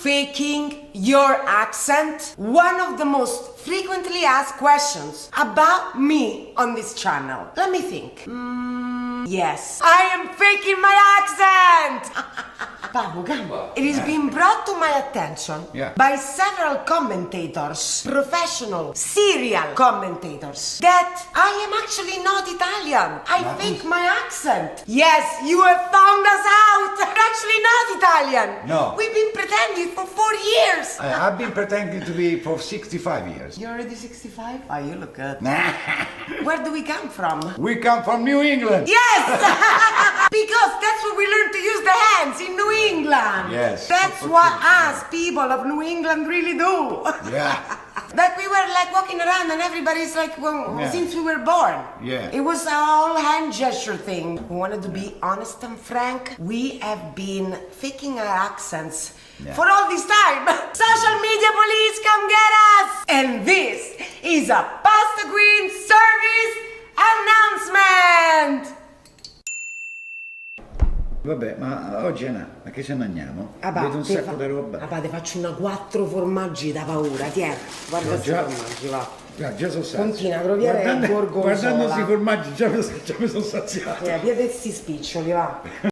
faking your accent? One of the most frequently asked questions about me on this channel. Let me think. Yes, I am faking my accent! Babu, it has been brought to my attention by several commentators, professional, serial commentators, that I am actually not Italian. I fake my accent. Yes, you have found us out. We're actually not Italian. No. We've been pretending for 4 years. I've been pretending to be for 65 years. You're already 65? Oh, you look good. Where do we come from? We come from New England. Yes! Because that's where we learn to use the hands, in New England. Yes. That's what us people of New England really do. Yeah. That we were like walking around and everybody's like, since we were born. Yeah. It was a whole hand gesture thing. We wanted to be honest and frank. We have been faking our accents for all this time. Social media police, come get us! And this is a Pasta Queen service announcement! Vabbè, ma oggi Anna, ma che se mangiamo? Vedo un sacco di roba. Papà, ti faccio una 4 formaggi da paura, tieni. Guarda questi formaggi, va. Già sono saziato. Continua a proviare il gorgonzola. Guardando questi formaggi già mi sono saziato. Via questi spiccioli, va.